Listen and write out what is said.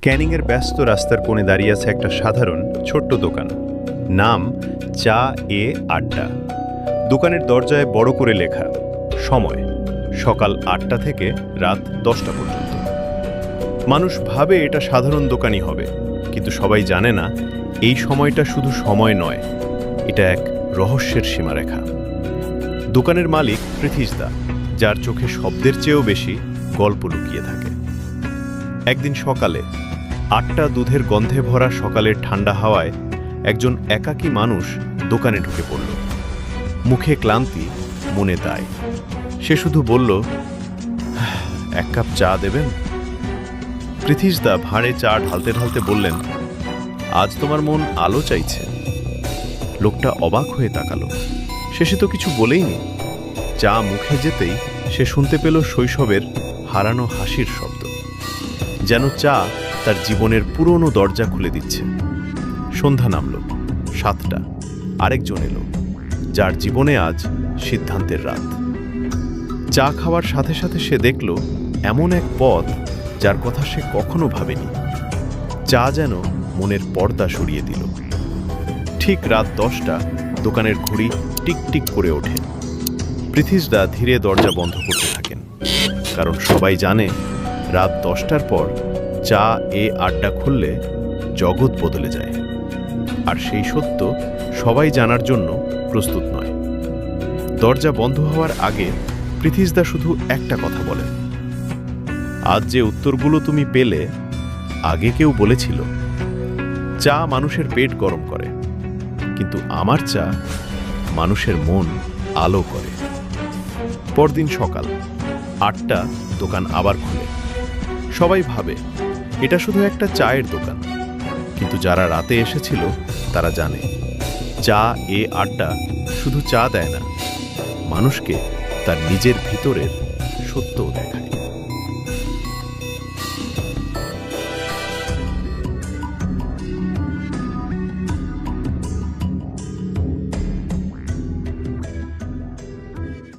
ক্যানিংয়ের ব্যস্ত রাস্তার কোণে দাঁড়িয়ে আছে একটা সাধারণ ছোট্ট দোকান। নাম চা এ আড্ডা। দোকানের দরজায় বড় করে লেখা সময় সকাল ৮টা থেকে রাত ১০টা পর্যন্ত। মানুষ ভাবে এটা সাধারণ দোকানই হবে, কিন্তু সবাই জানে না এই সময়টা শুধু সময় নয়, এটা এক রহস্যের সীমারেখা। দোকানের মালিক পৃথিশদা, যার চোখে শব্দের চেয়েও বেশি গল্প লুকিয়ে থাকে। একদিন সকালে ৮টা দুধের গন্ধে ভরা সকালের ঠান্ডা হাওয়ায় একজন একাকী মানুষ দোকানে ঢুকে পড়ল। মুখে ক্লান্তি, মনে দায়। সে শুধু বলল, এক কাপ চা দেবেন? পৃথিশদা ভাঁড়ে চা ঢালতে ঢালতে বললেন, আজ তোমার মন আলো চাইছে। লোকটা অবাক হয়ে তাকালো। শেষে তো কিছু বলেইনি। চা মুখে যেতেই সে শুনতে পেল শৈশবের হারানো হাসির শব্দ, যেন চা তার জীবনের পুরনো দরজা খুলে দিচ্ছে। সন্ধ্যা নামল। ৭টা। আরেকজন এলো, যার জীবনে আজ সিদ্ধান্তের রাত। চা খাওয়ার সাথে সাথে সে দেখল এমন এক পথ যার কথা সে কখনো ভাবেনি। চা যেন মনের পর্দা সরিয়ে দিল। ঠিক রাত ১০টা দোকানের ঘড়ি টিক টিক করে ওঠে। পৃথিশদা ধীরে দরজা বন্ধ করতে থাকেন, কারণ সবাই জানে রাত ১০টার পর চা এ আড্ডা খুললে জগৎ বদলে যায়। আর সেই সত্য সবাই জানার জন্য প্রস্তুত নয়। দরজা বন্ধ হওয়ার আগে পৃথিশদা শুধু একটা কথা বলেন, আজ যে উত্তরগুলো তুমি পেলে, আগে কেউ বলেছিল চা মানুষের পেট গরম করে, কিন্তু আমার চা মানুষের মন আলো করে। পরদিন সকাল ৮টা দোকান আবার খুলে। সবাই ভাবে এটা শুধু একটা চায়ের দোকান, কিন্তু যারা রাতে এসেছিল তারা জানে চা এ আড্ডা শুধু চা দেয় না, মানুষকে তার নিজের ভিতরের সত্যও দেখায়।